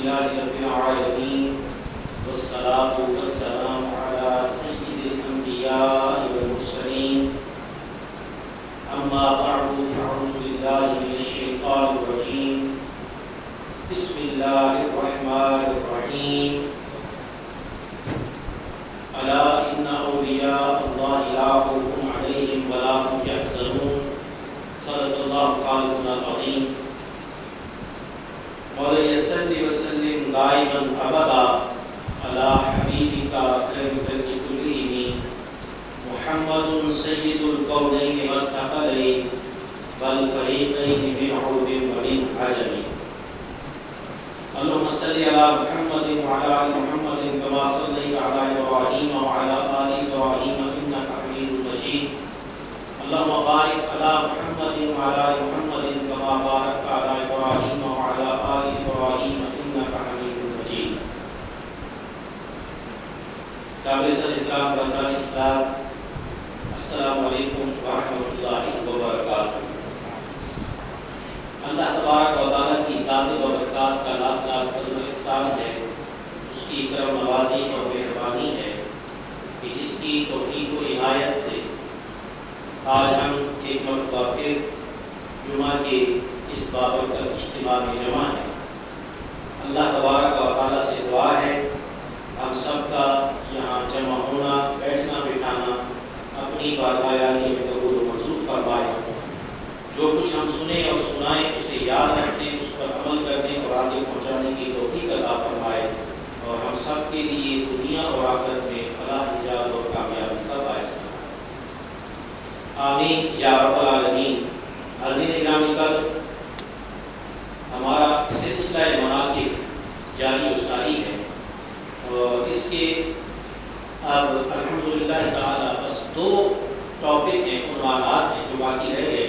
لله رب العالمين والصلاة والسلام على سيد الأنبياء والمرسلين أما بعد فأعوذ بالله من الشيطان الرجيم بسم الله الرحمن الرحيم ألا إن أولياء الله لا خوف عليهم ولا هم يحزنون صدق الله العظيم مولاي صل وسلم دائما ابدا على حبيبك خير الخلق كلهم محمد سيد الكونين والثقلين والفريقين من عرب ومن عجم اللهم صل على محمد وعلى ال محمد كما صليت على ابراهيم وعلى ال ابراهيم انك حميد مجيد اللهم بارك على محمد وعلى ال محمد كما باركت على ابراهيم وعلى ال ابراهيم انك حميد مجيد. قابل احترام برادران اسلام، السلام علیکم ورحمۃ اللہ وبرکاتہ. اللہ تبارک و تعالیٰ کی ذات و برکات کا لاکھ لاکھ فضل و احسان ہے، اس کی کرم نوازی اور مہربانی ہے کہ جس کی توفیق و عنایت سے آج ہم ایک مرتبہ پھر جمعہ کے اس بابرکت اجتماع میں جمع ہیں. اللہ تبارک و تعالیٰ سے دعا ہے ہم سب کا یہاں جمع ہونا، بیٹھنا بٹھانا اپنی بارگاہ عالیہ میں قبول و منظور فرمائے. جو کچھ ہم سنیں اور سنائیں اسے یاد رکھیں، اس پر عمل کرنے اور آگے پہنچانے کی توفیق عطا فرمائے اور ہم سب کے لیے دنیا اور آخرت میں فلاح، نجات اور کامیابی کا باعث بنائے. آمین یا رب العالمین. حاضرین گرامی، کل ہمارا سلسلہ مناقب جاری و ساری ہے اور اس کے اب الحمدللہ تعالی بس 2 ٹاپک ہیں، عنوانات ہیں جو باقی رہ گئے.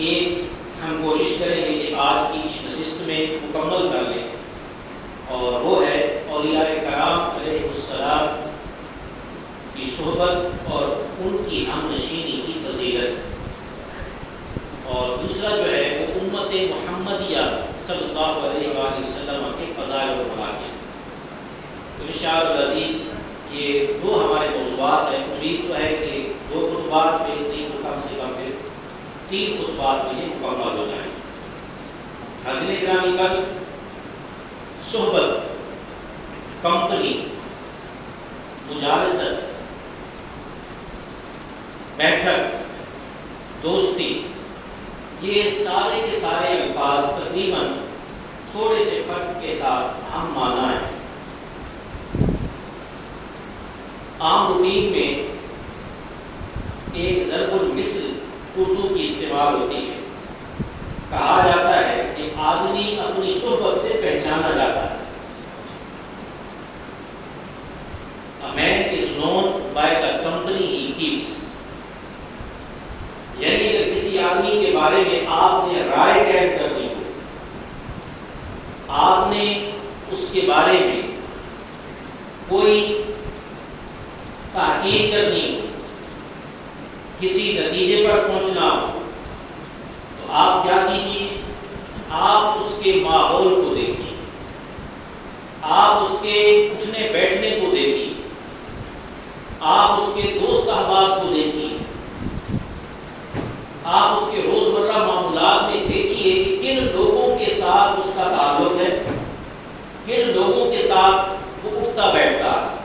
ایک ہم کوشش کریں گے کہ آج کی اس نشست میں مکمل کر لیں اور وہ ہے اولیاء کرام علیہ السلام کی صحبت اور ان کی ہم نشینی کی فضیلت، اور دوسرا جو ہے وہ امت محمدیہ صلی اللہ علیہ وآلہ وسلم کے فضائل و مناقب. تو انشاءاللہ العزیز یہ 2 ہمارے موضوعات ہیں. امید تو ہے کہ 2 خطبات میں نہیں تو کم سے کم پھر 3 خطبات میں یہ مکمل ہو جائیں. حاضرین گرامی، کل صحبت، کمپنی، مجالست، بیٹھک، دوستی، یہ سارے کے سارے الفاظ تقریباً تھوڑے سے فرق کے ساتھ ہم معنی ہیں. عام روٹین میں ایک ضرب المثل اردو کی استعمال ہوتی ہے. کہا جاتا ہے کہ آدمی اپنی صحبت سے پہچانا جاتا ہے. A man is known by the company he keeps. یعنی اگر کسی آدمی کے بارے میں آپ نے رائے قائم کرنی ہو، آپ نے اس کے بارے میں کوئی تحقیق کرنی ہو، کسی نتیجے پر پہنچنا ہو، تو آپ کیا کیجیے، آپ اس کے ماحول کو دیکھیے، آپ اس کے اٹھنے بیٹھنے کو دیکھیے، آپ اس کے دوست احباب کو دیکھیے، آپ اس کے روزمرہ معاملات میں دیکھیے کہ کن لوگوں کے ساتھ اس کا تعلق ہے، کن لوگوں کے ساتھ وہ اٹھتا بیٹھتا ہے.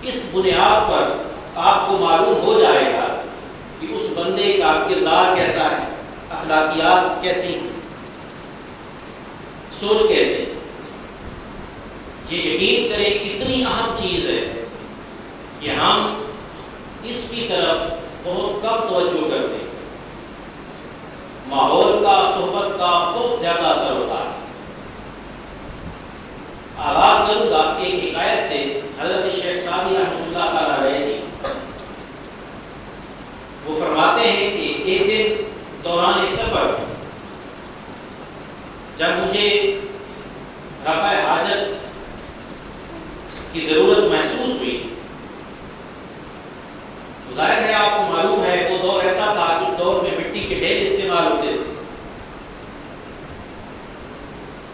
اس بنیاد پر آپ کو معلوم ہو جائے گا کہ اس بندے کا کردار کیسا ہے، اخلاقیات کیسی ہیں، سوچ کیسے. یہ یقین کریں کتنی اہم چیز ہے کہ ہم اس کی طرف بہت کم توجہ کرتے ہیں. ماحول کا، صحبت کا بہت زیادہ اثر ہوتا ہے. آغاز کروں گا ایک حکایت سے. حضرت شیخ سعدی رحمۃ اللہ تعالیٰ علیہ کی وہ فرماتے ہیں کہ ایک دن دوران سفر جب مجھے رفع حاجت کی ضرورت محسوس ہوئی، ظاہر ہے آپ کو معلوم ہے وہ دور ایسا تھا کہ اس دور میں مٹی کے ڈھیر استعمال ہوتے تھے.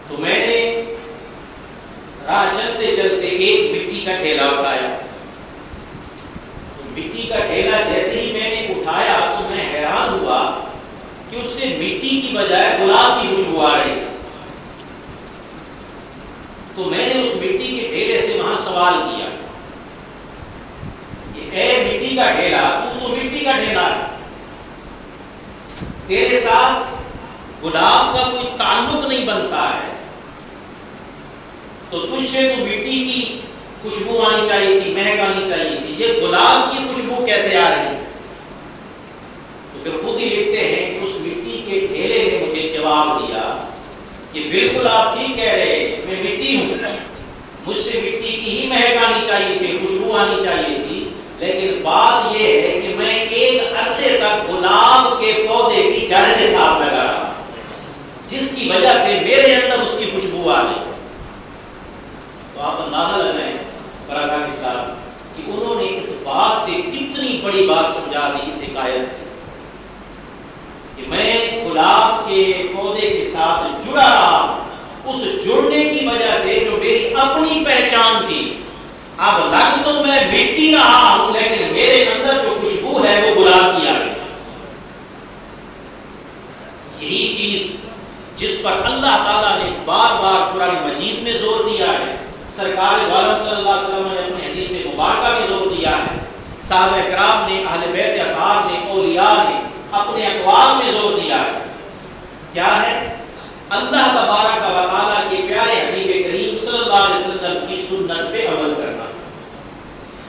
تو میں نے راہ چلتے چلتے ایک مٹی کا ڈھیلا اٹھایا. مٹی کا ڈھیلا جیسے ہی میں نے اٹھایا تو میں حیران ہوا کہ اس سے مٹی کی بجائے گلاب کی خوشبو آ رہی تھی. تو میں نے اس مٹی کے ڈھیلے سے وہاں سوال کیا کہ اے مٹی کا ڈھیلا، تو مٹی کا ڈھیلا ہے، تیرے ساتھ گلاب کا کوئی تعلق نہیں بنتا ہے، تو تجھ سے تو مٹی کی خوشبو آنی چاہیے تھی، مہک آنی چاہیے تھی، یہ گلاب کی خوشبو کیسے آ رہی؟ تو پھر خود ہی لکھتے ہیں کہ اس مٹی کے ڈھیلے نے مجھے جواب دیا کہ بالکل آپ ٹھیک کہہ رہے ہیں، میں مٹی ہوں، مجھ سے مٹی کی ہی مہک آنی چاہیے تھی، خوشبو آنی چاہیے تھی، لیکن بات یہ ہے کہ میں ایک عرصے تک گلاب کے پودے کی جڑ کے ساتھ لگا رہا، جس کی وجہ سے میرے اندر اس کی خوشبو آ گئی. تو آپ اندازہ لگائیں براکان اسلام کہ انہوں نے اس بات سے کتنی بڑی بات سمجھا دی اس حکایت سے کہ میں گلاب کے پودے کے ساتھ جڑا رہا، اس جڑنے کی وجہ سے جو میری اپنی پہچان تھی، اب لگ تو میں مٹی رہا ہوں لیکن میرے اندر جو خوشبو ہے وہ گلاب کی آ گئی. یہی چیز جس پر اللہ تعالیٰ نے بار بار قرآن مجید میں زور دیا ہے، سرکار عالم صلی اللہ علیہ وسلم نے اپنی حدیث مبارکہ میں زور دیا ہے، صحابہ کرام نے، اہل بیت اطہار نے، اولیاء نے اپنے اقوال میں زور دیا ہے. کیا ہے؟ اللہ تبارک و تعالیٰ کے پیارے حبیب کریم صلی اللہ علیہ وسلم کی سنت پہ عمل کرنا.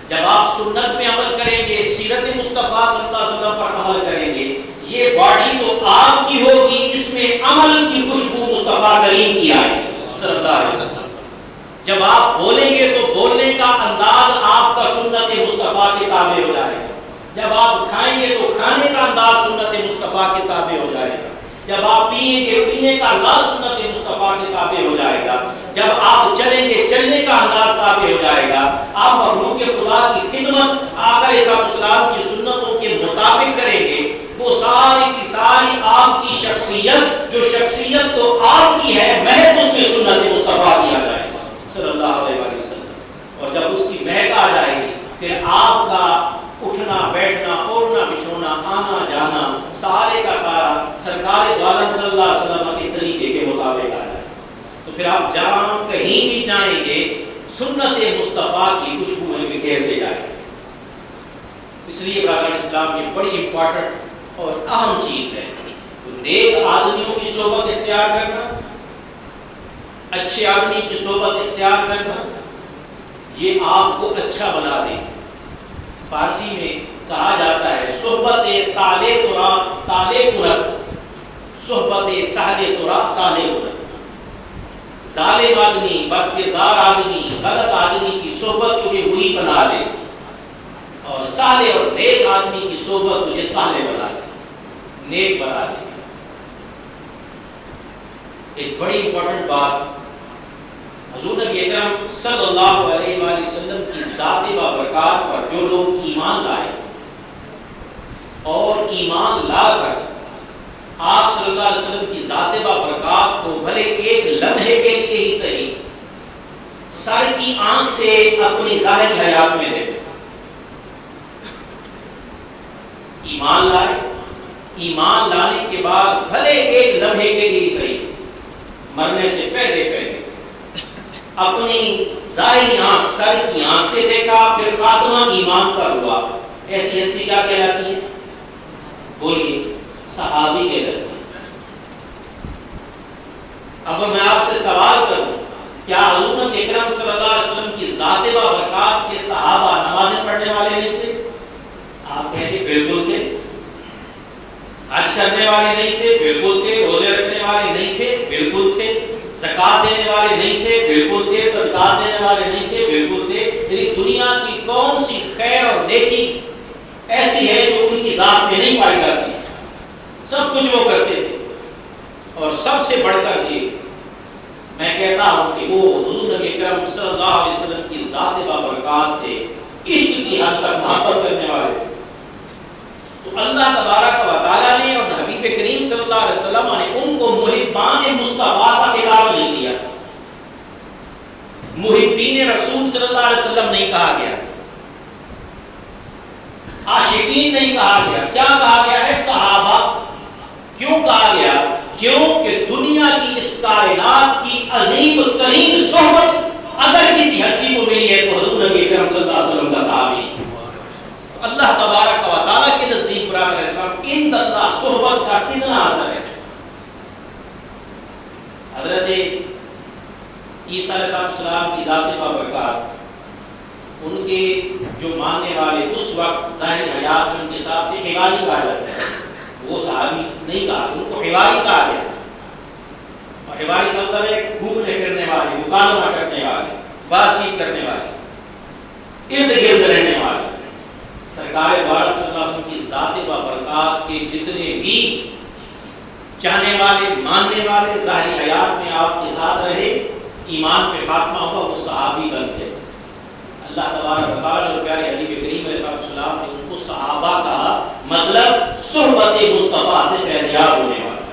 جب آپ سنت پہ عمل کریں گے، سیرت مصطفیٰ صلی اللہ علیہ وسلم پر عمل کریں گے، یہ باڈی تو آپ کی ہوگی، اس میں عمل کی خوشبو مصطفیٰ کریم کی آئے گی صلی اللہ علیہ وسلم. جب آپ بولیں گے تو بولنے کا انداز آپ کا سنت مصطفیٰ کے تابع ہو جائے گا. جب آپ کھائیں گے تو کھانے کا انداز سنت مصطفیٰ کے تابع ہو جائے گا. جب آپ پیئیں گے پینے کا انداز سنت مصطفیٰ کے تابع ہو جائے گا. جب آپ چلیں گے چلنے کا انداز تابع ہو جائے گا. آپ مخلوق خدا کی خدمت آقا علیہ السلام کی سنتوں کے مطابق کریں گے، وہ ساری کی ساری آپ کی شخصیت، جو شخصیت تو آپ کی ہے، محض اس میں سنت مصطفیٰ کی آ جائے گا صلی اللہ علیہ وسلم. اور جب اس کی مہک آ جائے گی پھر آپ کا اٹھنا بیٹھنا اوڑھنا بچھونا آنا جانا سارے کا سارا سرکار عالم صلی اللہ علیہ وسلم کے طریقے کے مطابق آ جائے. تو پھر آپ جہاں کہیں بھی جائیں گے سنت مصطفیٰ کی خوشبو میں بکھیرتے جائیں گے. اس لیے براکان اسلام کی بڑی امپورٹنٹ اور اہم چیز ہے نیک آدمیوں کی صحبت اختیار کرنا، اچھے آدمی کی صحبت اختیار کرنا. یہ آپ کو اچھا بنا دے. فارسی میں کہا جاتا ہے صحبت تالے ترا تالے قرت، صحبت سہلے ترا سالے قرت. ظالم آدمی، بدکردار آدمی، غلط آدمی کی صحبت تجھے ہوئی بنا دے، اور صالح اور نیک آدمی کی صحبت تجھے صالح بنا دے، نیک بنا دے. ایک بڑی امپورٹنٹ بات، حضور نبی اکرم صلی اللہ علیہ وآلہ وسلم کی ذات و برکات پر جو لوگ ایمان لائے اور ایمان لا کر آپ صلی اللہ علیہ وسلم کی ذات و برکات کو بھلے ایک لمحے کے لیے ہی صحیح سر کی آنکھ سے اپنی ظاہری حیات میں دیکھیں، ایمان لائے، ایمان لانے کے بعد بھلے ایک لمحے کے لیے ہی صحیح مرنے سے پہلے اپنی ظاہری آنکھ سر کی آنکھ سے دیکھا، پھر خاتمہ ایمان پر ہوا. ایسی ہستی کیا کہلاتی ہے؟ بولیے، صحابی کہلاتی ہے. اب میں آپ سے سوال کروں، کیا حضور نبی اکرم صلی اللہ علیہ وسلم کی ذات و برکات کے صحابہ نمازیں پڑھنے والے نہیں تھے؟ آپ کہیں گے بالکل تھے. حج کرنے والے نہیں تھے؟ بالکل تھے. روزے رکھنے والے نہیں تھے؟ بالکل تھے. زکات دینے والے نہیں تھے؟ بالکل تھے. صدقات دینے والے نہیں تھے؟ بالکل تھے. یعنی دنیا کی کون سی خیر اور نیکی ایسی ہے جو ان کی ذات میں نہیں پائی جاتی؟ سب کچھ وہ کرتے تھے. اور سب سے بڑھ کر یہ میں کہتا ہوں کہ وہ حضور نبی اکرم صلی اللہ علیہ وسلم کی ذات و برکات سے عشق کی حد تک محبت کرنے والے تھے. تو اللہ تبارک و تعالیٰ نے اور حبیب کریم صلی اللہ علیہ وسلم نے ان کو محبان مصطفیٰ کا خطاب نہیں دیا. صلی اللہ علیہ وسلم نہیں کہا گیا، عاشقین نہیں کہا گیا، کیا کہا گیا ہے؟ صحابہ۔ کیوں کہا گیا؟ کیونکہ دنیا کی اس کائنات کی عظیم ترین صحبت اگر کسی ہستی کو ملی ہے تو حضور نبی اکرم صلی اللہ علیہ وسلم کا صحابی۔ اللہ تبارک و تعالیٰ کے نزدیک برادر اسلام ان اللہ صحبت کا کتنا اثر ہے۔ حضرت عیسیٰ علیہ السلام کی ذات بابرکات، ان کے جو ماننے والے اس وقت ظاہری حیات میں ان کے ساتھ حواری کہا جاتا ہے، وہ صحابی نہیں کہا، ان کو حواری کہا گیا۔ اور حواری کا مطلب ہے گھومنے پھرنے والے، مکالمہ کرنے والے، بات چیت کرنے والے، ارد گرد رہنے والے۔ سرکار بارک صلی اللہ علیہ وسلم کی ذات بابرکات کے جتنے بھی چاہنے والے، ماننے والے، ظاہری حیات میں آپ کے ساتھ رہے، ایمان پہ خاتمہ ہوا، وہ صحابی بن گئے۔ اللہ تبارک و تعالیٰ اور پیارے حبیب کریم علیہ السلام نے ان کو صحابہ کہا، مطلب صحبت مصطفیٰ سے فیضیاب ہونے والا۔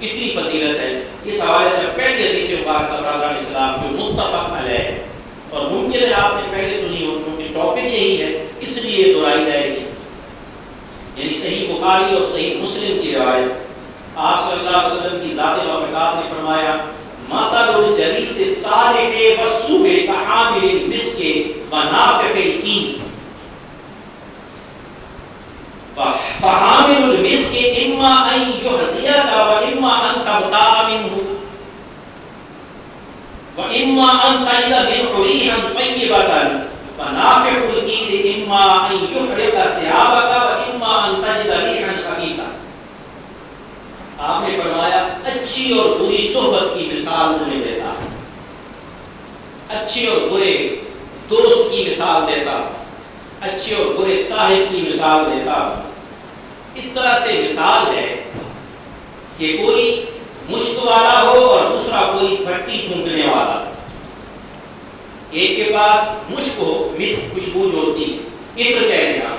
اتنی فضیلت ہے۔ اس حوالے سے پہلی حدیث مبارکہ برادران اسلام جو متفق علیہ ہے اور ممکن ہے آپ نے پہلے سنی ہو، چونکہ ٹاپک یہی ہے اس لیے دہرائی جائے گی، یعنی صحیح بخاری اور صحیح مسلم کی روایت۔ آپ صلی اللہ علیہ وسلم کی ذات بابرکات نے فرمایا، مثل الجلیس الصالح والصبح كحامل المسك ونافخ الكير، فحامل المسك اما ان يحزيك واما ان تبتاع منه واما ان تجد منه ريحا طيبة، ونافخ الكير اما ان يحرق ثيابك واما ان تجد ريحا خبيثا۔ آپ نے فرمایا اچھی اور بری صحبت کی مثال تمہیں دیتا، اچھے اور برے دوست کی مثال دیتا، اچھے اور برے صاحب کی مثال دیتا۔ اس طرح سے مثال ہے کہ کوئی مشک والا ہو اور دوسرا کوئی بھٹی پھونکنے والا۔ ایک کے پاس مشک ہو، مسک خوشبو جو ہوتی ہے، عطر کہنے کا،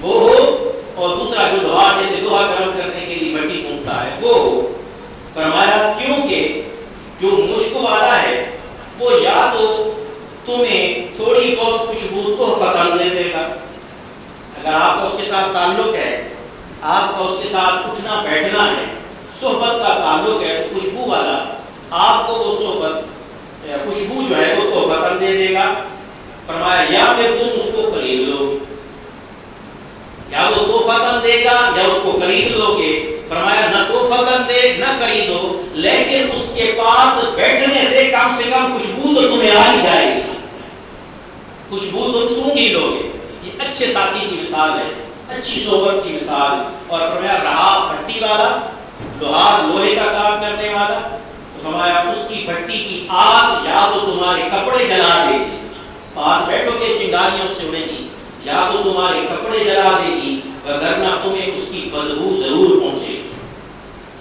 وہ ہو، اور دوسرا جو لوہا جیسے لوہا گرم کرنے کے لیے بھٹی پھونکتا ہے وہ ہو۔ فرمایا کیونکہ جو مشک والا ہے وہ یا تو تمہیں تھوڑی بہت خوشبو تحفہ دے دے گا، اگر آپ کا اس کے ساتھ تعلق ہے، آپ کا اس کے ساتھ اٹھنا بیٹھنا ہے، صحبت کا تعلق ہے، تو خوشبو والا آپ کو وہ صحبت خوشبو جو ہے وہ تحفہ دے دے گا۔ فرمایا یا پھر تم اس کو خرید لو، یا وہ تحفہ دے گا یا اس کو خرید لو گے۔ فرمایا نہ تحفہ دے نہ خریدو، لیکن اس کے پاس بیٹھنے سے کم خوشبو تو تمہیں آ ہی جائے گی، خوشبو تم سونگھ ہی لو گے۔ یہ اچھے ساتھی کی مثال ہے، اچھی صحبت کی مثال۔ اور فرمایا رہا بھٹی والا، لوہار لوہے کا کام کرنے والا، فرمایا اس کی بھٹی کی آگ یا تو تمہارے کپڑے جلا دے گی، پاس بیٹھو گے چنگاریاں اس سے اڑے گی، یا تو تمہارے کپڑے جلا دے گی، وگرنہ تمہیں اس کی بدبو ضرور پہنچے گی۔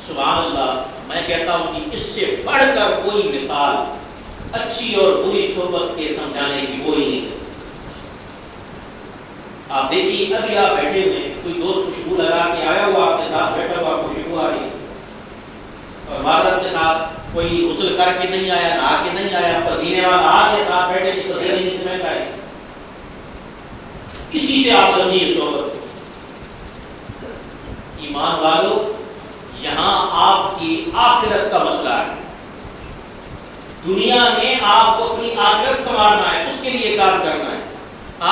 سبحان اللہ۔ میں کہتا ہوں کہ اس سے بڑھ کر کوئی مثال اچھی اور بری صحبت کے سمجھانے کی وہ ہی نہیں سکتی۔ آپ دیکھیے ابھی آپ بیٹھے ہوئے، کوئی دوست خوشبو لگا کے آیا ہوا آپ کے ساتھ بیٹھا ہوا، خوشبو آ رہی، اور معذرت کے ساتھ کوئی غسل کر کے نہیں آیا، نہا کے نہیں آیا، پسینے والا آ کے ساتھ بیٹھے کہ پسینے نہیں سمیٹ آئے، اسی سے آپ سمجھیے صحبت۔ ایمان والو، یہاں آپ کی آخرت کا مسئلہ ہے، دنیا میں آپ کو اپنی آخرت سنوارنا ہے، اس کے لیے کام کرنا ہے۔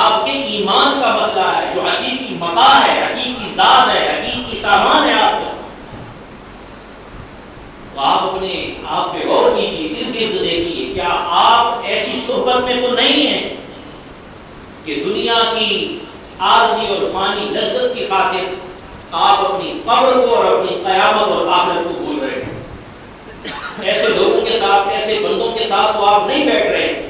آپ کے ایمان کا مسئلہ ہے، جو حقیقی متاع ہے، حقیقی ذات ہے، حقیقی سامان ہے آپ کا، تو آپ اپنے آپ پہ غور کیجیے، ارد گرد دیکھیے، کیا آپ ایسی صحبت میں تو نہیں ہیں کہ دنیا کی عارضی اور فانی لذت کی خاطر آپ اپنی قبر کو اور اپنی قیامت اور آخرت کو بھول رہے ہیں؟ ایسے لوگوں کے ساتھ، ایسے بندوں کے ساتھ تو آپ نہیں بیٹھ رہے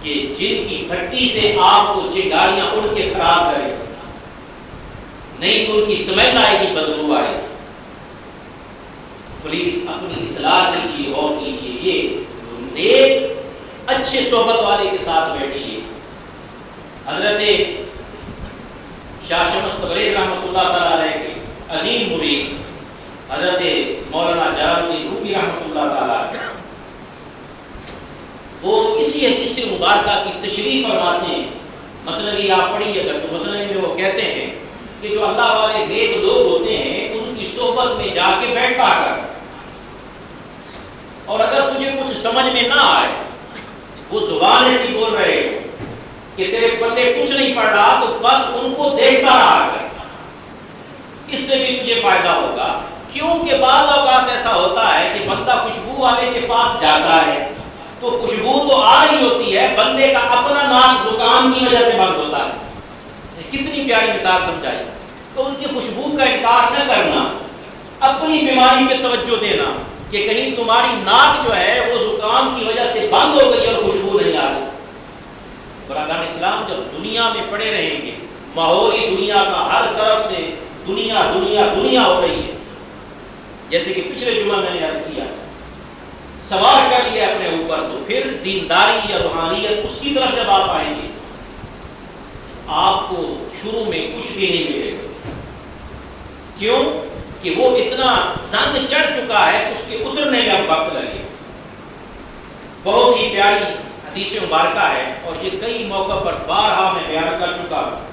کہ جن کی بھٹی سے آپ کو چنگاریاں اڑ کے خراب کرے، نہیں تو ان کی سمیل آئے گی، بدبو آئے گی۔ پلیز اپنی اصلاح کیجیے، غور کیجیے، یہ نیک اچھے صحبت والے کے ساتھ بیٹھیے۔ حضرت شاہ شمس تبریز رحمۃ اللہ تعالی علیہ کے عظیم مرید حضرت مولانا جلال الدین رومی رحمۃ اللہ تعالی، وہ اسی حدیث مبارکہ کی تشریح فرماتے ہیں. مثلا آپ پڑھیے اگر تو مثلا میں وہ کہتے ہیں کہ جو اللہ والے نیک لوگ ہوتے ہیں ان کی صحبت میں جا کے بیٹھا کر، اور اگر تجھے کچھ سمجھ میں نہ آئے، وہ زبان ایسی بول رہے ہو کہ تیرے پلے کچھ نہیں پڑ رہا، تو بس ان کو دیکھتا رہا کر، اس سے بھی تجھے فائدہ ہوگا. کیونکہ بعض اوقات ایسا ہوتا ہے کہ بندہ خوشبو والے کے پاس جاتا ہے تو خوشبو تو آ رہی ہوتی ہے، بندے کا اپنا ناک زکام کی وجہ سے بند ہوتا ہے. کتنی پیاری مثال سمجھائی. تو ان کی خوشبو کا انکار نہ کرنا، اپنی بیماری پہ توجہ دینا کہ کہیں تمہاری ناک جو ہے وہ زکام کی وجہ سے بند ہو گئی اور خوشبو نہیں آ رہی. برادران اسلام جب دنیا میں پڑے رہیں گے، ماحول ہی دنیا کا ہر طرف سے دنیا دنیا دنیا ہو رہی ہے، جیسے کہ پچھلے جمعہ میں نے عرض کیا، سوار کر لیا اپنے اوپر، تو پھر دینداری یا روحانیت اس کی طرف جب آپ آئیں گے، آپ کو شروع میں کچھ بھی نہیں ملے گا. کیوں کہ وہ اتنا زنگ چڑھ چکا ہے کہ اس کے اترنے میں اب وقت لگے. بہت ہی پیاری حدیث مبارکہ ہے اور یہ کئی موقع پر بارہا میں بیان کر چکا ہوں.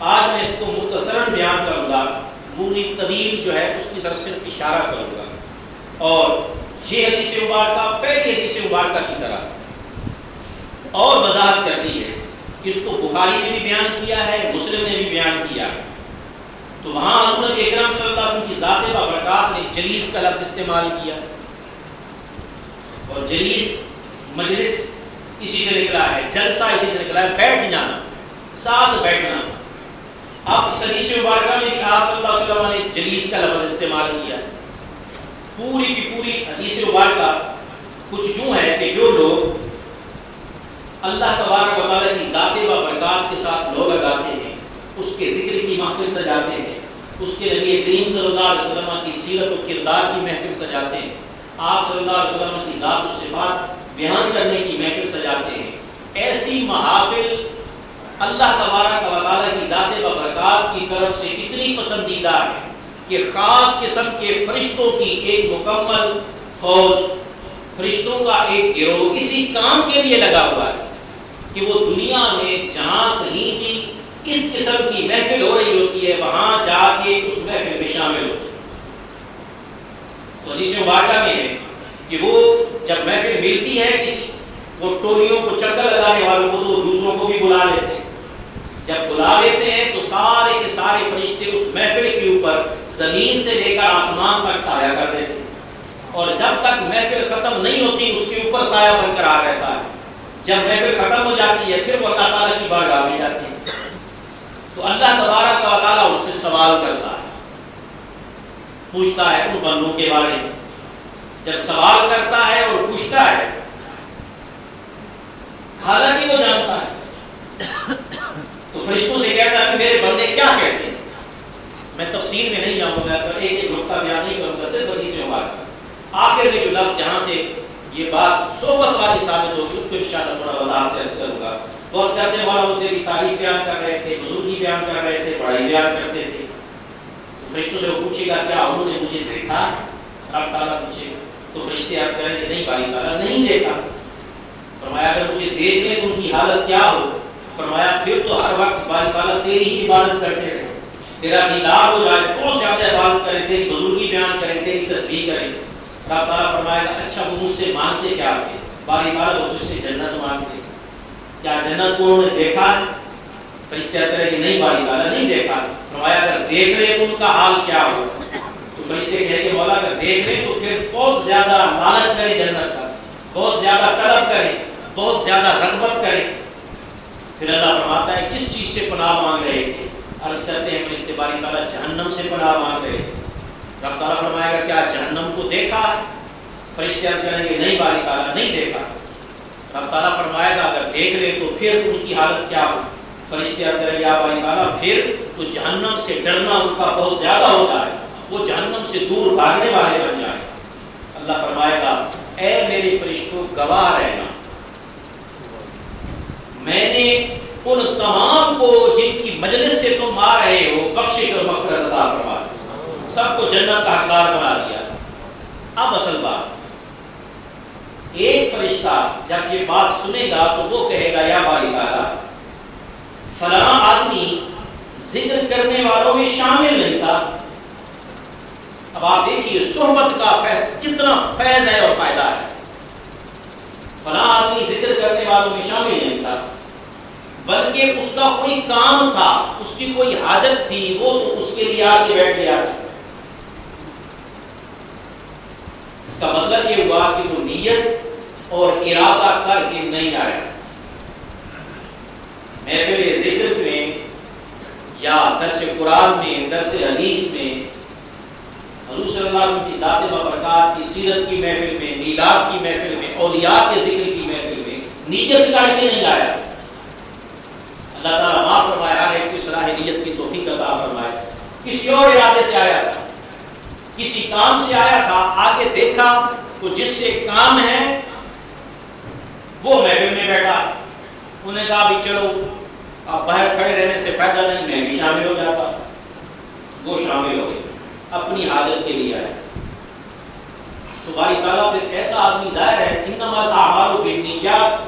آج میں اس کو مختصراً بیان کروں گا، نوری طویل جو ہے اس کی طرف صرف اشارہ کروں گا. اور یہ حدیث مبارکہ پہلی حدیث مبارکہ کی طرح اور وضاحت کرتی ہے. اس کو بخاری نے بھی بیان کیا ہے، مسلم نے بھی بیان کیا. تو وہاں حضرت اکرم صلی اللہ علیہ وسلم کی ذات بابرکات نے جلیس کا لفظ استعمال کیا، اور جلیس مجلس اسی سے نکلا ہے، جلسہ اسی سے نکلا ہے، بیٹھ جانا، ساتھ بیٹھنا. اب اس حدیث مبارکہ میں بھی آپ صلی اللہ علیہ وسلم نے جلیس کا لفظ استعمال کیا. پوری کی پوری حدیث مبارکہ کچھ یوں ہے کہ جو لوگ اللہ تبارک و تعالیٰ کی ذات بابرکات کے ساتھ لو لگاتے ہیں، اس کے ذکر کی محفل سجاتے ہیں، اس کے نبی کریم صلی اللہ علیہ وسلم کی سیرت و کردار کی محفل سجاتے ہیں، آپ صلی اللہ علیہ وسلم کی ذات و صفات بیان کرنے کی محفل سجاتے ہیں، ایسی محافل اللہ تبارک و تعالیٰ کی ذات بابرکات کی طرف سے اتنی پسندیدہ ہے کہ خاص قسم کے فرشتوں کی ایک مکمل فوج، فرشتوں کا ایک گروہ اسی کام کے لیے لگا ہوا ہے کہ وہ دنیا میں جہاں کہیں بھی اس قسم کی محفل ہو رہی ہوتی ہے وہاں جا کے اس محفل میں شامل ہوتے ہیں. تو حدیث مبارکہ میں ہے کہ وہ جب محفل ملتی ہے کسی وہ ٹولیوں کو چکر لگانے والوں کو تو دوسروں کو بھی بلا لیتے ہیں. جب بلا لیتے ہیں تو سارے کے سارے فرشتے اس محفل کے اوپر زمین سے لے کر آسمان تک سایہ کر دیتے ہیں، اور جب تک محفل ختم نہیں ہوتی اس کے اوپر سایہ برقرار رہتا ہے. جب محفل ختم ہو جاتی ہے پھر وہ اللہ تعالیٰ کی بارگاہ میں جاتی ہے. تو اللہ تبارک و تعالیٰ ان سے سوال کرتا ہے، پوچھتا ہے ان بندوں کے بارے میں. جب سوال کرتا ہے اور پوچھتا ہے، حالانکہ وہ جانتا ہے، تو فرشتوں سے کہتا ہے کہ میرے بندے کیا کہتے ہیں. میں تفصیل میں نہیں جاؤں گا، ایک ایک نقطہ بیان نہیں کروں گا، صرف حدیث مبارکہ آخر میں جو لفظ جہاں سے یہ بات صحبت والی ثابت ہوگی اس کو انشاءاللہ تھوڑا وضاحت سے عرض کروں گا. بہت کہتے ہیں مولانا وہ تیری تعریف بیان کر رہے تھے، بزرگی بیان کر رہے تھے، بڑائی بیان کرتے تھے. تو فرشتوں سے وہ پوچھے گا کیا انہوں نے مجھے دیکھا؟ رب تعالیٰ پوچھے گا تو فرشتے عرض کریں گے نہیں باری تعالیٰ نہیں دیکھا. فرمایا اگر مجھے دیکھ لیں تو ان کی حالت کیا ہو؟ فرمایا پھر تو ہر وقت باری تعالیٰ تیری ہی عبادت کرتے رہے، تیرا دیدار ہو جائے، بہت زیادہ عبادت کریں، تیری بزرگی بیان کریں، تیری تسبیح کریں. رب تعالیٰ فرمائے گا اچھا وہ مجھ سے مانتے کیا تھے؟ باری تعالیٰ وہ تجھ سے جنت مانگتے، کیا جنت کو انہوں نے دیکھا ہے؟ فرشتے کہتے ہیں کہ نہیں باری تعالیٰ نہیں دیکھا. فرمایا اگر دیکھ لیں تو ان کا حال کیا ہو؟ تو فرشتے کہے کہ مولا اگر دیکھ لیں تو پھر بہت زیادہ لالچ کریں جنت کا، بہت زیادہ طلب کریں، بہت زیادہ رغبت کریں. پھر اللہ فرماتا ہے کس چیز سے پناہ مانگ رہے تھے؟ عرض کرتے ہیں فرشتے باری تعالیٰ جہنم سے پناہ مانگ رہے تھے. رب تعالیٰ فرمائے گا کیا جہنم کو دیکھا ہے؟ فرشتے عرض کریں گے نہیں باری تعالیٰ نہیں دیکھا. رب تعالیٰ فرمائے گا اگر دیکھ لے تو پھر ان کی حالت کیا ہو؟ فرشتے عرض کریں گے یا باری تعالیٰ پھر تو جہنم سے ڈرنا ان کا بہت زیادہ ہو جائے، وہ جہنم سے دور بھاگنے والے بن جائے. اللہ فرمائے گا اے میرے فرشتوں گواہ رہنا، میں نے ان تمام کو جن کی مجلس سے تم آ رہے ہو بخشش اور مغفرت عطا فرما دی، سب کو جنت کا حقدار بنا دیا. اب اصل بات ایک فرشتہ جب یہ بات سنے گا تو وہ کہے گا یا باری تعالیٰ فلاں آدمی ذکر کرنے والوں میں شامل نہیں تھا. اب آپ دیکھیے صحبت کا کتنا فیض ہے اور فائدہ ہے. فلاں آدمی ذکر کرنے والوں میں شامل نہیں تھا بلکہ اس کا کوئی کام تھا, اس کی کوئی حاجت تھی, وہ تو اس کے لیے آ کے بیٹھ گیا. اس کا مطلب یہ ہوا کہ وہ نیت اور ارادہ کر کے نہیں آیا. محفل ذکر میں یا درس قرآن میں, درس حدیث میں, حضور صلی اللہ علیہ وسلم کی ذات بابرکات کی سیرت کی محفل میں, میلاد کی محفل میں, اولیاء کے ذکر کی محفل میں نیت کر کے نہیں آیا. اللہ تعالیٰ معاف فرمائے, ہر ایک کی صلاح نیت کی توفیق عطا فرمائے. کسی اور ارادے سے آیا تھا, کسی کام سے آیا تھا, آگے دیکھا تو جس سے کام ہے وہ محفل میں بیٹھا. انہوں نے کہا بھی چلو اب باہر کھڑے رہنے سے فائدہ نہیں, میں بھی شامل ہو جاتا. وہ شامل ہو گئے, اپنی حاجت کے لیے آئے. تو باری تعالیٰ پھر ایسا آدمی ظاہر ہے انما الاعمال بالنیات.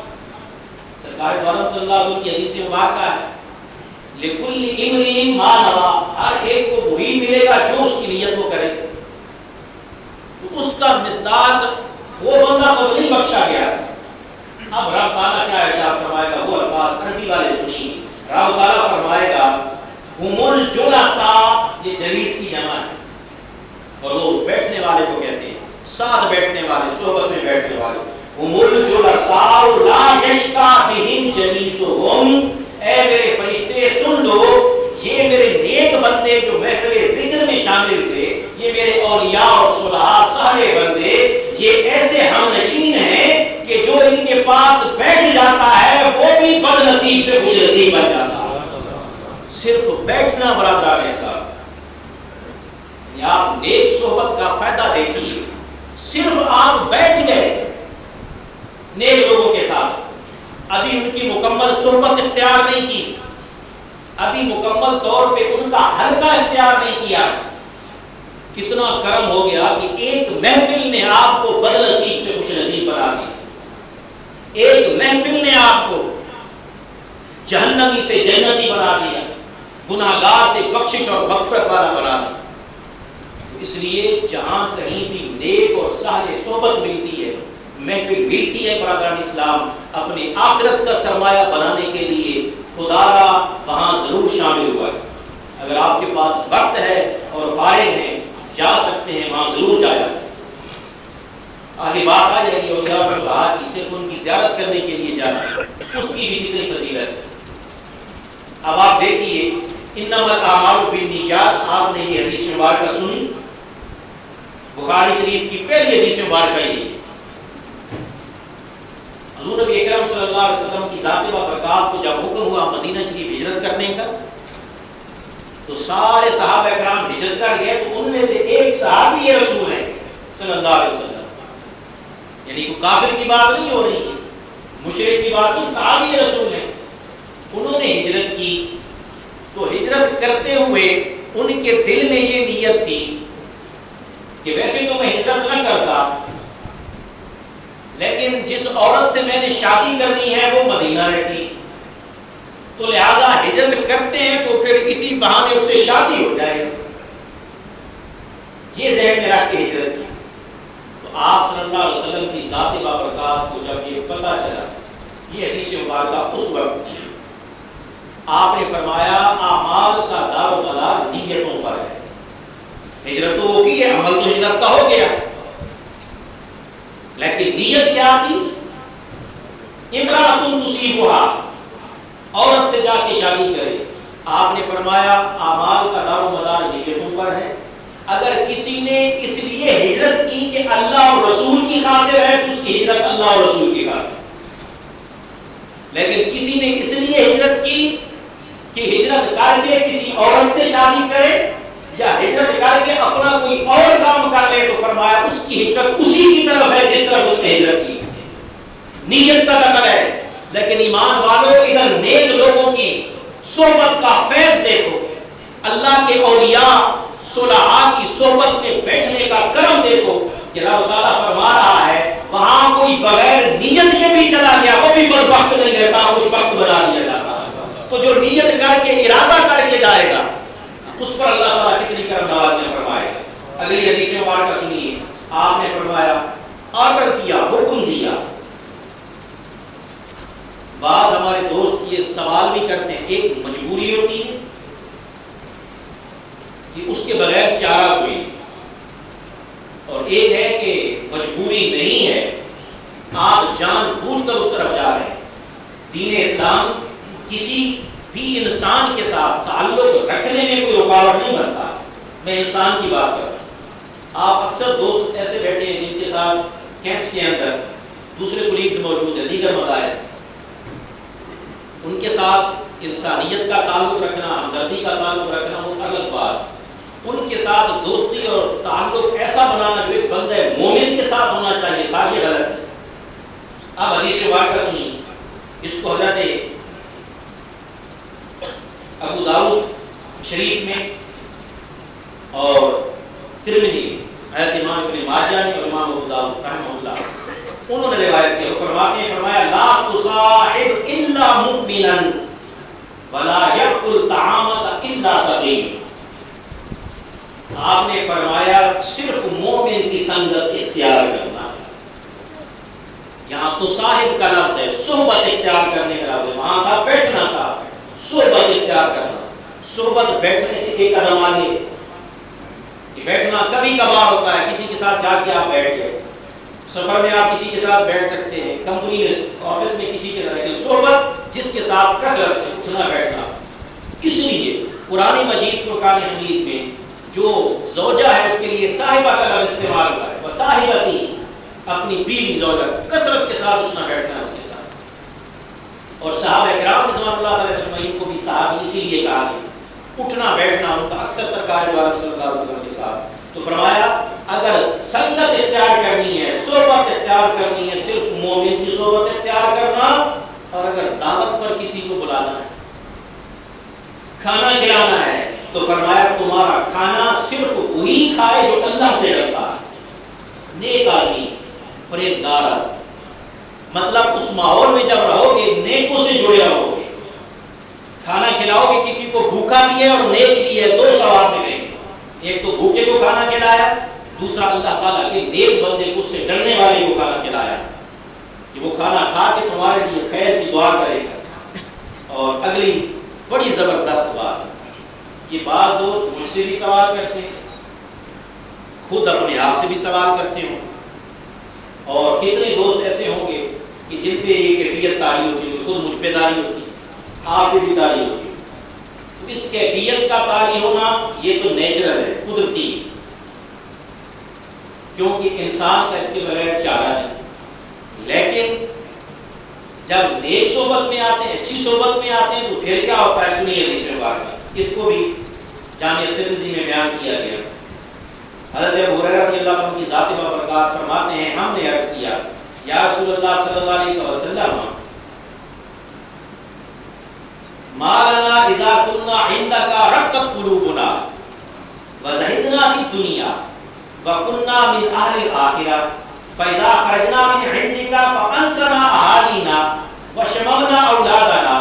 سرکار دو عالم صلی اللہ علیہ وسلم کی حدیث مبارکہ ہے لکل امرئ ما نویٰ, ہر ایک کو وہی ملے گا جو اس کی نیت وہ کرے. تو اس کا مصداق وہ بندہ تو نہیں بخشا گیا. اب رب تعالیٰ کیا ارشاد فرمائے گا, وہ الفاظ عربی والے سنیے. رب تعالیٰ فرمائے گا ہم الجلساء, یہ جلیس کی جمع ہے اور وہ بیٹھنے والے کو کہتے ہیں, ساتھ بیٹھنے والے, صحبت میں بیٹھنے والے. ہم الجلساء لا یشقی بہم جلیسہم, اے میرے فرشتے سن لو, یہ میرے نیک بندے جو محفل ذکر میں شامل تھے, یہ میرے اولیاء اور صلحاء سارے بندے, یہ ایسے ہم نشین ہیں کہ جو ان کے پاس بیٹھ جاتا ہے وہ بھی بد نصیب سے خوش نصیب بن جاتا ہے. صرف بیٹھنا برادران اسلام, آپ نیک صحبت کا فائدہ دیکھیے. صرف آپ بیٹھ گئے نیک لوگوں کے ساتھ, ابھی ان کی مکمل صحبت اختیار نہیں کی, ابھی مکمل طور پہ ان کا حلقہ اختیار نہیں کیا, کتنا کرم ہو گیا کہ ایک محفل نے آپ کو بد نصیب سے خوش نصیب بنا دیا. ایک محفل نے آپ کو جہنمی سے جنتی بنا دیا, گناہگار سے بخشش اور مغفرت والا بنا دیا. اس لیے جہاں کہیں بھی نیک اور صالح صحبت ملتی ہے, محفل ملتی ہے برادران اسلام, اپنی آخرت کا سرمایہ بنانے کے لیے خدا وہاں ضرور شامل ہوا ہے. اگر آپ کے پاس وقت ہے اور فارغ ہیں, جا سکتے ہیں, وہاں ضرور جایا. آگے بات آ جائے گی اولیاء اور صلحاء کی, صرف ان کی زیارت کرنے کے لیے جانا, اس کی بھی کتنی فضیلت ہے. اب آپ دیکھیے انما الاعمال بالنیات, آپ نے یہ حدیث مبارکہ سنی, بخاری شریف کی پہلی حدیث مبارکہ یہ. حضور نبی اکرم صلی اللہ علیہ وسلم کی ذات بابرکات کو جب حکم ہوا مدینہ شریف ہجرت کرنے کا, تو سارے صحابہ کرام ہجرت کر گئے. تو ان میں سے ایک صحابی رسول ہے صلی اللہ علیہ وسلم, یعنی کوئی کافر کی بات نہیں ہو رہی, مشرک کی بات نہیں, صحابی رسول ہیں. انہوں نے ہجرت کی, تو ہجرت کرتے ہوئے ان کے دل میں یہ نیت تھی کہ ویسے تو میں ہجرت نہ کرتا, لیکن جس عورت سے میں نے شادی کرنی ہے وہ مدینہ رہتی, تو لہذا ہجرت کرتے ہیں تو پھر اسی بہانے اس سے شادی ہو جائے. یہ ذہن میں رکھ کے ہجرت کی. تو آپ صلی اللہ علیہ وسلم کی ذات بابرکات کو جب یہ پتہ چلا, یہ حدیث مبارکہ اس وقت کی, آپ نے فرمایا اعمال کا دار و مدار نیتوں پر ہے. ہجرت تو وہ کی ہے, عمل تو ہجرت کا ہو گیا, لیکن نیت کیا تھی؟ امرأۃ تصیبھا, عورت سے جا کے شادی کرے. آپ نے فرمایا اعمال کا دار و مدار نیتوں پر ہے. اگر کسی نے اس لیے ہجرت کی کہ اللہ اور رسول کی خاطر ہے تو اس کی ہجرت اللہ اور رسول کی خاطر. لیکن کسی نے اس لیے ہجرت کی کہ ہجرت کر کے کسی عورت سے شادی کرے یا ہجرت کر کے اپنا کوئی اور کام کر لے, تو فرمایا اس کی ہجرت اسی کی طرف ہے جس طرف اس نے ہجرت کی. نیت کا دخل ہے. لیکن ایمان والوں, ادھر نیک لوگوں کی صحبت کا فیض دیکھو, اللہ کے اولیاء صلحاء کی صحبت میں بیٹھنے کا کرم دیکھو. کہ رب تعالیٰ فرما رہا ہے وہاں کوئی بغیر نیت کے بھی چلا گیا وہ بھی بدبخت نہیں رہتا، اس وقت بنا دیا جاتا ہے۔ تو جو نیت کر کے ارادہ کر کے جائے گا اس پر اللہ تعالیٰ کتنی کرم نوازی فرمائے گا۔ اگلی حدیث مبارکہ سنیے، آپ نے فرمایا، آرڈر کیا، حکم دیا۔ بعض ہمارے دوست یہ سوال بھی کرتے ہیں، ایک مجبوری ہوتی ہے کہ اس کے بغیر چارہ کوئی نہیں، اور ایک ہے کہ مجبوری نہیں ہے، آپ جان بوجھ کر اس طرف جا رہے ہیں۔ دین اسلام کسی بھی انسان کے ساتھ تعلق رکھنے میں کوئی رکاوٹ نہیں بنتا۔ میں انسان کی بات کر رہا ہوں۔ آپ اکثر دوست ایسے بیٹھے ہیں جن کے ساتھ کیمپس کے اندر دوسرے کولیگز موجود ہیں، دیگر مذاہب، ان کے ساتھ انسانیت کا تعلق رکھنا، ہمدردی کا تعلق رکھنا وہ الگ بات، ان کے ساتھ دوستی اور تعلق ایسا بنانا جو ایک بندہ مومن کے ساتھ ہونا چاہیے تھا، یہ غلط ہے۔ اب حدیث مبارکہ سنیے، اس کو حضرت ابو داؤد شریف میں اور ترمذی میں، حضرت امام ابن ماجہ نے اور امام ابو داؤد رحمہ اللہ انہوں نے روایت کی، وہ فرماتے ہیں، فرمایا لا تصاحب الا مؤمنا ولا یاکل طعامک الا تقی۔ آپ نے فرمایا صرف مومن کی سنگت اختیار کرنا۔ یہاں تصاحب کا لفظ ہے، صحبت اختیار کرنے کا لفظ ہے، وہاں تھا بیٹھنا صاحب، صحبت اختیار کرنا۔ صحبت بیٹھنے سے ایک قدم آگے، بیٹھنا کبھی کبھار ہوتا ہے، کسی کے ساتھ جا کے آپ بیٹھ گئے، سفر میں آپ کسی کے ساتھ بیٹھ سکتے ہیں، کمپنی میں، آفس میں کسی کے ساتھ، لیکن صحبت جس کے ساتھ کثرت سے اٹھنا بیٹھنا۔ اس لیے قرآن مجید فرقان حمید میں جو زوجہ ہے اس کے لیے صاحبہ کا لفظ استعمال ہوا ہے، وصاحبتی، اپنی بیوی زوجہ، کثرت کے ساتھ اٹھنا بیٹھنا ہے اس کے ساتھ۔ اور صحابہ کرام رضوان اللہ علیہ اجمعین کو بھی صحابی اسی لیے کہا گیا، اٹھنا بیٹھنا ان کا اکثر سرکار دو عالم صلی اللہ علیہ وسلم کے ساتھ۔ تو فرمایا اگر سنگت اختیار کرنی ہے، صحبت اختیار کرنی ہے، صرف مومن کی صحبت اختیار کرنا، اور اگر دعوت پر کسی کو بلانا ہے، کھانا کھلانا ہے، تو فرمایا تمہارا کھانا صرف وہی کھائے جو اللہ سے ڈرتا ہے، نیک آدمی، پرہیزگار آدمی۔ مطلب اس ماحول میں جب رہو گے نیکوں سے جڑے رہو گے، کھانا کھلاؤ گے کسی کو بھوکا بھی ہے اور نیک بھی ہے، دو ثواب ملیں گے، ایک تو بھوکے کو کھانا کھلایا، دوسرا اللہ تعالیٰ کے نیک بندے کو، اس سے ڈرنے والے کو کھانا کھلایا کہ وہ کھانا کھا کے تمہارے لیے خیر کی دعا کرے گا۔ اور اگلی بڑی زبردست بات، یہ بعض دوست مجھ سے بھی سوال کرتے ہیں، خود اپنے آپ سے بھی سوال کرتے ہوں، اور کتنے دوست ایسے ہوں گے کہ جن پہ یہ کیفیت طاری ہوتی ہے، خود مجھ پہ طاری ہوتی ہے، آپ پہ بھی طاری ہوتی ہے۔ تو اس کیفیت کا طاری ہونا یہ تو نیچرل ہے، قدرتی، کیونکہ انسان کا اس کے بغیر چارہ نہیں۔ لیکن جب نیک صحبت میں آتے ہیں، اچھی صحبت میں آتے ہیں، تو پھر کیا ہوتا ہے؟ سنیے حدیث مبارکہ، اس کو بھی جامع ترمذی میں بیان کیا گیا۔ حضرت ابو ہریرہ رضی اللہ عنہ کی ذات بابرکات فرماتے ہیں، ہم نے عرض کیا یا رسول اللہ صلی اللہ علیہ وسلم، ما لنا اذا كنا عندك رقت قلوبنا وزهدنا في الدنيا وكنا من اهل الاخره فاذا خرجنا من عندك فانسنا اهالينا وشممنا اولادنا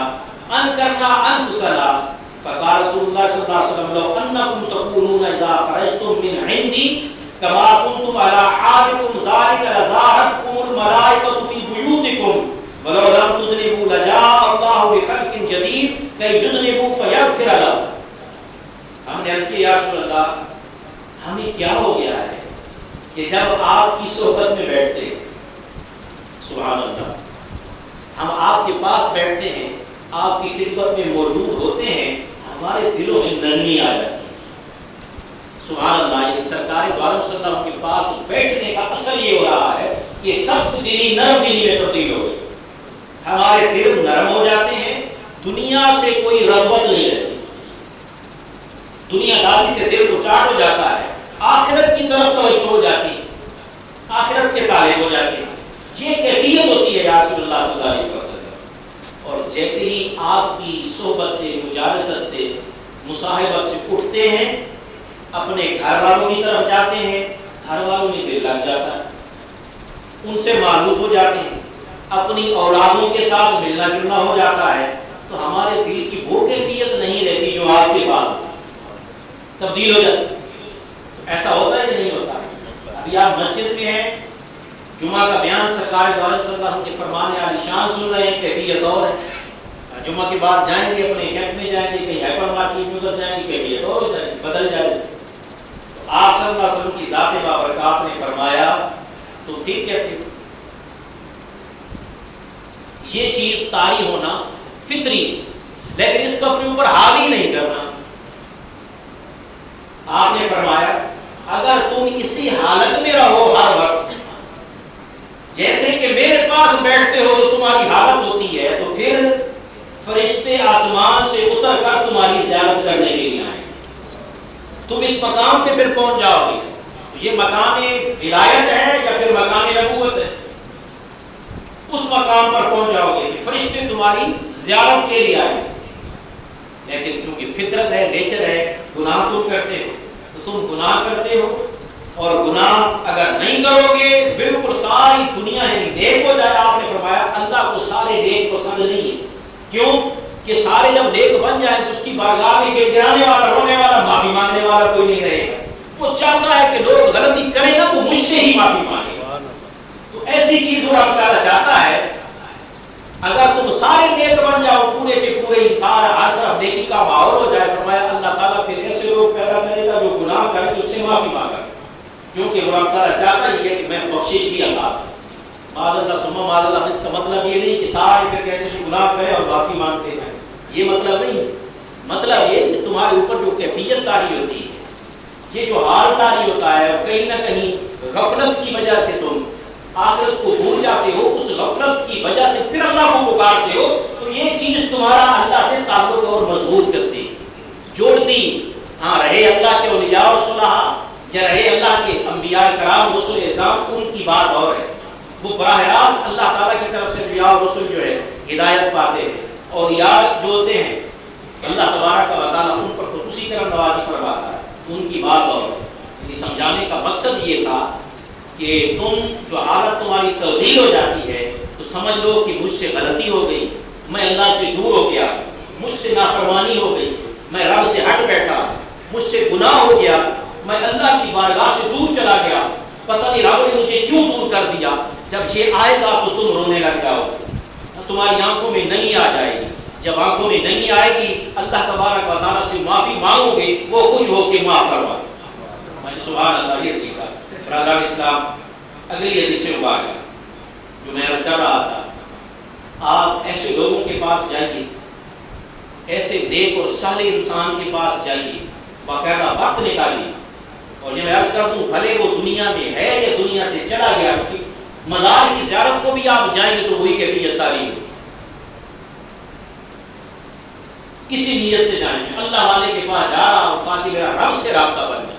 انكرنا انفسنا فقال رسول الله صلى الله عليه وسلم لو انكم تقولون اذا خرجتم من عندي كما كنتم على حالكم ذلك لزارتكم الملائكه في بيوتكم ولو لم تذنبوا لجاء الله بخلق جديد كي يذنبوا فيغفر لهم۔ ہم نے عرض کیا یا رسول اللہ، ہمیں کیا ہو گیا ہے کہ جب آپ کی صحبت میں بیٹھتے ہیں، سبحان اللہ، ہم آپ کے پاس بیٹھتے ہیں، آپ کی خدمت میں موجود ہوتے ہیں، ہمارے دلوں میں نرمی آ جاتی ہے۔ سبحان اللہ، یہ سرکار دو عالم صلی اللہ علیہ وسلم کے پاس بیٹھنے کا اثر یہ ہو رہا ہے کہ سخت دلی نرم دلی میں تبدیل ہو گئی، ہمارے دل نرم ہو جاتے ہیں، دنیا سے کوئی رغبت نہیں رہتی، دنیا داری سے دل کو چاٹ ہو جاتا ہے، آخرت کی طرف توجہ ہو جاتی ہے، آخرت کے طالب ہو جاتے ہیں۔ یہ کیفیت ہوتی ہے یا رسول اللہ صلی اللہ علیہ وسلم۔ اور جیسے ہی آپ کی صحبت سے، مجالست سے، مصاحبت سے اٹھتے ہیں، اپنے گھر والوں کی طرف جاتے ہیں، گھر والوں میں دل لگ جاتا ہے، ان سے مانوس ہو جاتے ہیں، اپنی اولادوں کے ساتھ ملنا جلنا ہو جاتا ہے تو ہمارے دل کی وہ کیفیت نہیں رہتی جو آپ کے پاس تبدیل ہو جاتی. ایسا ہوتا ہے یا نہیں ہوتا؟ ابھی آپ مسجد میں ہیں، جمعہ کا بیان سرکار دو عالم صلی اللہ علیہ وسلم کے فرمان عالی شان سن رہے ہیں، کیفیت اور ہے. جمعہ کے بعد جائیں گے اپنے کیمپ میں جائیں گے، کہیں ہائپر مارکیٹ میں ادھر جائیں گے، کیفیت اور ہو جائے بدل جائے. تو آپ صلی اللہ علیہ وسلم کی ذات بابرکات نے فرمایا تو ٹھیک کہتے ہیں. یہ چیز طاری ہونا فطری، لیکن اس کو اپنے اوپر حاوی نہیں کرنا. آپ نے فرمایا اگر تم اسی حالت میں رہو ہر وقت، جیسے کہ میرے پاس بیٹھتے ہو تو تمہاری حالت ہوتی ہے، تو پھر فرشتے آسمان سے اتر کر تمہاری زیارت کرنے کے لیے آئیں. تم اس مقام پہ پھر پہنچ جاؤ گے. یہ مقام ولایت ہے یا پھر مقام نبوت ہے؟ اس مقام پر پہنچ جاؤ گے کہ فرشتے تمہاری زیارت کے لیے آئیں. لیکن چونکہ فطرت ہے، نیچر ہے، گناہ تم کرتے ہو تو تم گناہ کرتے ہو، اور گناہ اگر نہیں کرو گے بالکل ساری دنیا یعنی نیک ہو جائے. آپ نے فرمایا اللہ کو سارے نیک پسند نہیں ہے. کیوں کہ سارے جب نیک بن جائیں تو اس کی بارگاہ میں گڑگڑانے والا، رونے والا، معافی مانگنے والا کوئی نہیں رہے گا. وہ چاہتا ہے کہ لوگ غلطی کریں گا تو مجھ سے ہی معافی مانگے گا. تو ایسی چیز وہ رب تعالیٰ چاہتا ہے. اگر تم سارے نیک بن جاؤ، پورے کے پورے انسان ہر طرف نیکی کا ماحول ہو جائے، فرمایا اللہ تعالیٰ پھر ایسے لوگ پیدا کرے گا جو گناہ کریں تو اس سے معافی مانگا. کیونکہ وہ رب تعالیٰ چاہتا ہی ہے کہ میں بخشش بھی اللہ دوں. معاذ اللہ ثم معاذ اللہ. اس کا مطلب یہ نہیں کہ سارے پھر کہتے ہیں گناہ کریں اور معافی مانگتے ہیں، یہ مطلب نہیں. مطلب یہ کہ تمہارے اوپر جو کیفیت طاری ہوتی ہے، یہ جو حال طاری ہوتا ہے، اور کہیں نہ کہیں غفلت کی وجہ سے تم آخرت کو بھول جاتے ہو، اس غفلت کی وجہ سے پھر اللہ کو پکارتے ہو، تو یہ چیز تمہارا اللہ سے تعلق اور مضبوط کرتی، جوڑتی. ہاں رہے اللہ کے اولیاء اور صلحاء یا رہے اللہ کے انبیاء کرام رسول اعظام، ان کی بات اور ہے. وہ براہ راست اللہ تعالیٰ کی طرف سے انبیاء اور رسول جو ہے ہدایت پاتے ہیں. اور یار جو ہوتے ہیں اللہ تبارک و تعالیٰ ان پر خصوصی کرم نوازی فرماتا ہے، ان کی بات اور ہے. یعنی سمجھانے کا مقصد یہ تھا کہ تم جو حالت تمہاری تبدیل ہو جاتی ہے تو سمجھ لو کہ مجھ سے غلطی ہو گئی، میں اللہ سے دور ہو گیا، مجھ سے نافرمانی ہو گئی، میں رب سے ہٹ بیٹھا، مجھ سے گناہ ہو گیا، میں اللہ کی بارگاہ سے دور چلا گیا، پتہ نہیں رب نے مجھے کیوں دور کر دیا. جب یہ آئے گا تو تم رونے لگ جاؤ، تمہاری آنکھوں میں نمی آ جائے گی. جب آنکھوں میں نمی آئے گی اللہ تبارک و تعالیٰ سے معافی مانگو گے، وہ خوش ہو کے معاف کروا. سبحان اللہ. یہ طریقہ برادران اسلام. اگلی حدیث سے مبارک جو میں عرض کر رہا تھا، آپ ایسے لوگوں کے پاس جائیے، ایسے نیک اور صالح انسان کے پاس جائیے، باقاعدہ وقت نکالیے. اور یہ میں عرض کر دوں بھلے وہ دنیا میں ہے یا دنیا سے چلا گیا، اس کی مزار کی زیارت کو بھی آپ جائیں گے تو وہی کیفیت طاری ہوگی. کسی نیت سے جائیں گے اللہ والے کے پاس جا رہا ہوں تاکہ میرا رب سے رابطہ بن جائے.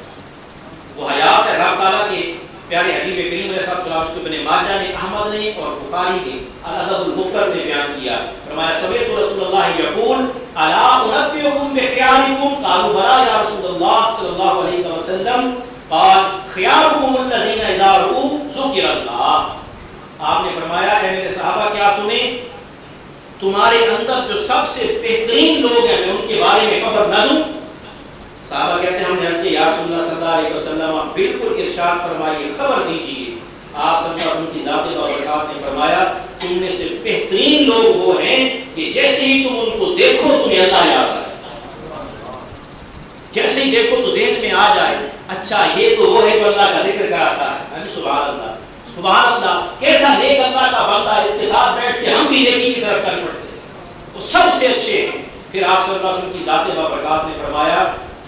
وہ حیات ہے رب تعالیٰ کے پیارے حبیب کریم علیہ الصلوۃ والسلام ابن ماجہ نے، احمد نے اور بخاری نے الادب المفرد میں بیان کیا. فرمایا سمعت رسول اللہ یقول الا انبئکم بخیارکم قالوا بلی یا رسول اللہ صلی اللہ علیہ وسلم قال خیارکم الذین اذا رؤوا ذکر اللہ. آپ نے فرمایا اے میرے صحابہ کیا تمہیں تمہارے اندر جو سب سے بہترین لوگ ہیں میں ان کے بارے میں خبر نہ دوں؟ صحابہ کہتے ہیں ہم نے عرض کیا یا رسول اللہ صلی اللہ علیہ وسلم آپ بالکل ارشاد فرمائیے، خبر دیجیے. آپ صلی اللہ علیہ وسلم کی ذات بابرکات نے فرمایا تم میں سے بہترین لوگ وہ ہیں کہ جیسے ہی تم ان کو دیکھو تمہیں اللہ یاد آئے. جیسے ہی دیکھو تو ذہن میں آ جائے اچھا یہ تو وہ ہے جو اللہ کا ذکر کراتا ہے. سبحان اللہ سبحان اللہ، کیسا نیک اللہ کا بندہ ہے، اس کے ساتھ بیٹھ کے ہم بھی نیکی کی طرف چل پڑتے ہیں، وہ سب سے اچھے ہیں. پھر آپ صلی اللہ علیہ وسلم کی ذات بابرکات نے فرمایا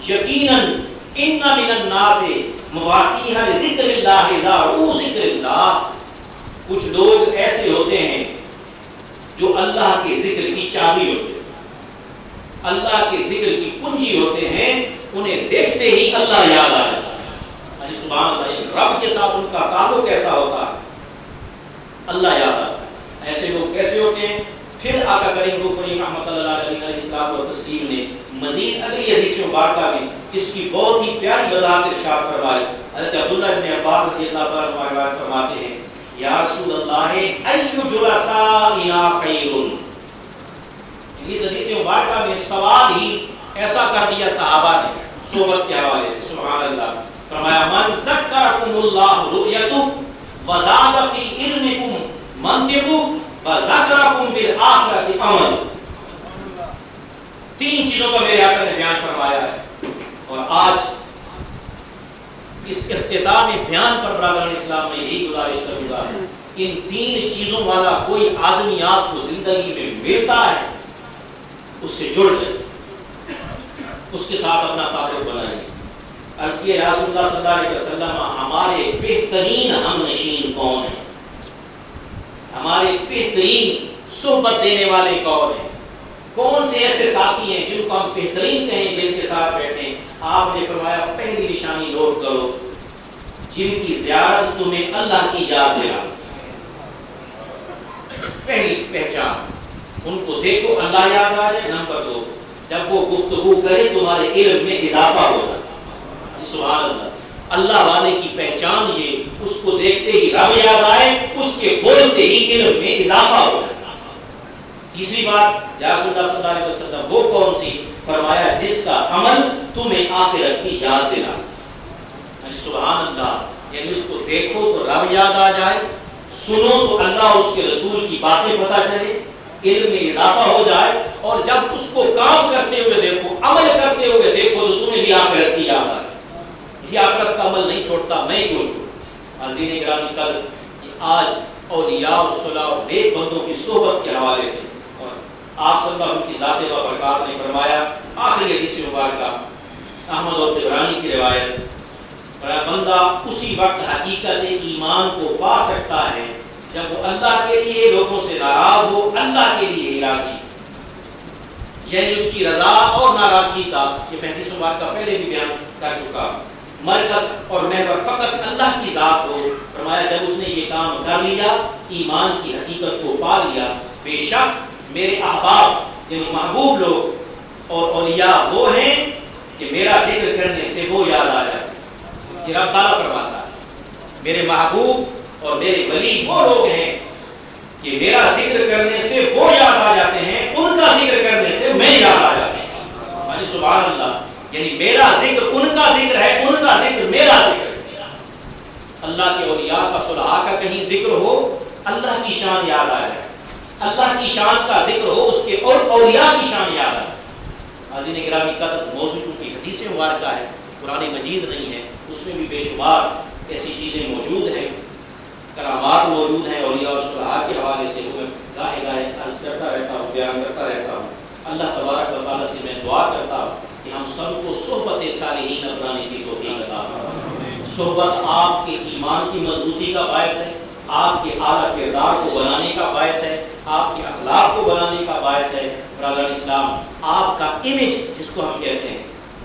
یقیناً ان من الناس مواقیہ لذکر اللہ اذا رؤوا ذکر اللہ. کچھ لوگ ایسے ہوتے ہیں جو اللہ کے ذکر کی چابی ہوتے ہیں، اللہ کے ذکر کی کنجی ہوتے ہیں، انہیں دیکھتے ہی اللہ یاد آ جاتا ہے. سبحان اللہ. رب کے ساتھ ان کا تعلق ایسا ہوتا ہے اللہ یاد آتا ہے. ایسے لوگ کیسے ہوتے ہیں؟ پھر آقا کریم روح رحمۃ اللہ علیہ السلام و تسلیم نے مزید اگلی حدیث مبارکہ میں اس کی بہت ہی پیاری وضاحت ارشاد فرمائی. حضرت عبداللہ ابن عباس رضی اللہ عنہ روایت فرماتے ہیں یا رسول اللہ ای جلسائنا خیر. اس حدیث مبارکہ میں سوال ہی ایسا کر دیا صحابہ نے صحبت کے حوالے سے. سبحان اللہ. فرمایا من ذکرکم اللہ رؤیتہ وزاد فی علمکم منطقہ وذکرکم بالآخرۃ عمل. تین چیزوں کا میرے آقا نے بیان فرمایا ہے اور آج اس اختتام بیان پر برادران اسلام میں یہی گزارش کروں گا ان تین چیزوں والا کوئی آدمی آپ کو زندگی میں ملتا ہے اس سے جڑ جائے, اس کے ساتھ اپنا تعلق بنائیے. عرض کیا رسول اللہ صلی اللہ علیہ وسلم ہمارے بہترین ہم نشین کون ہیں, ہمارے بہترین صحبت دینے والے کون ہیں, کون سے ایسے ساتھی ہیں جن کو ہم بہترین کہیں جن کے ساتھ بیٹھیں. آپ نے فرمایا پہلی نشانی نوٹ کرو, جن کی زیارت تمہیں اللہ کی یاد دلا. پہلی پہچان, ان کو دیکھو اللہ یاد آ جائے. نمبر 2, جب وہ گفتگو کرے تمہارے علم میں اضافہ ہو جائے. سبحان اللہ. اللہ والے کی پہچان یہ, اس کو دیکھتے ہی رب یاد آئے, اس کے بولتے ہی علم میں اضافہ ہو جائے. تیسری بات یا رسول اللہ صلی اللہ علیہ وسلم وہ کون سی؟ فرمایا جس کا عمل تمہیں آخرت کی یاد دلا. سبحان اللہ. یعنی اس کو دیکھو تو رب یاد آ جائے, سنو تو اللہ اس کے رسول کی باتیں پتہ چلے, علم میں اضافہ ہو جائے, اور جب اس کو کام کرتے ہوئے دیکھو, عمل کرتے ہوئے دیکھو تو تمہیں بھی آخرت کی یاد آئے. یہ آخرت کا عمل نہیں چھوڑتا, میں کیوں چھوڑوں. حاضرین گرامی, کل آج اولیاء اور صلاح اور نیک بندوں کی صحبت کے حوالے سے اور آپ صلی اللہ علیہ وسلم کی ذات و برکات نے فرمایا آخری حدیث مبارکہ احمد اور طبرانی کی روایت, بندہ اسی وقت حقیقت ایمان کو پا سکتا ہے جب وہ اللہ کے لیے لوگوں سے ناراض ہو, اللہ کے لیے راضی. یعنی اس کی رضا اور ناراضگی کا یہ حدیث مبارکہ پہلے بھی بیان کر چکا, مرکز اور محور فقط اللہ کی ذات ہو. فرمایا جب اس نے یہ کام کر لیا, ایمان کی حقیقت کو پا لیا, بے شک میرے احباب یعنی محبوب لوگ اور اولیاء وہ ہیں کہ میرا ذکر کرنے سے وہ یاد آ جائے. یہ رب تعالیٰ فرماتا ہے میرے محبوب اور میرے ولی وہ لوگ ہیں کہ میرا ذکر کرنے سے وہ یاد آ جاتے ہیں, ان کا ذکر کرنے سے میں یاد آ جاتے ہیں. سبحان اللہ. یعنی میرا ذکر ان کا ذکر ہے, ان کا ذکر میرا ذکر ہے. اللہ کے اولیاء کا صلحاء کا کہیں ذکر ہو, اللہ کی شان یاد آ جائے, اللہ کی شان کا ذکر ہو, اس کے اور اولیاء کی شان یاد آ جائے. حاضرین گرامی قدر, موضوع چونکہ حدیث مبارکہ ہے, قرآن مجید نہیں ہے, اس میں بھی بے شمار ایسی چیزیں موجود ہیں, کرامات موجود ہیں اولیاء اور صلحاء کے حوالے سے. وہ میں گاہے گاہے عرض کرتا رہتا ہوں, بیان کرتا رہتا ہوں. اللہ تبارک و تعالیٰ سے میں دعا کرتا ہوں کہ ہم سب کو صحبت صالحین اپنانے کی توفیق عطا فرمائے. صحبت آپ کے ایمان کی مضبوطی کا باعث ہے, آپ کے اعلیٰ کردار کو بنانے کا باعث ہے, آپ کے اخلاق کو بنانے کا باعث ہے. برادران اسلام, آپ کا امیج جس کو ہم کہتے ہیں,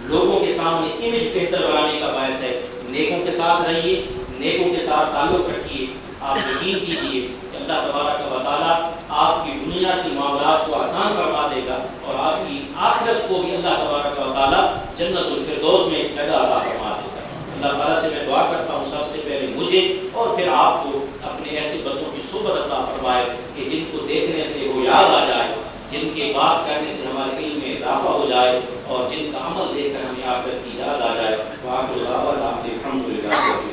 لوگوں کے سامنے امیج بہتر بنانے کا باعث ہے. نیکوں کے ساتھ رہیے, نیکوں کے ساتھ تعلق رکھیے. آپ یقین کیجیے کہ اللہ تبارک و تعالیٰ آپ کی دنیا کی معاملات کو آسان فرما دے گا, اور آپ کی آخرت کو بھی اللہ تبارک و تعالیٰ جنت الفردوس میں جگہ عطا فرما دے گا. اللہ تعالیٰ سے میں دعا کرتا ہوں سب سے پہلے مجھے اور پھر آپ کو اپنے ایسے بندوں کی صحبت عطا فرمائے کہ جن کو دیکھنے سے وہ یاد آ جائے, جن کے بات کرنے سے ہمارے علم میں اضافہ ہو جائے, اور جن کا عمل دیکھ کر ہمیں آخرت کی یاد آ جائے. وآخر دعوانا الحمدللہ.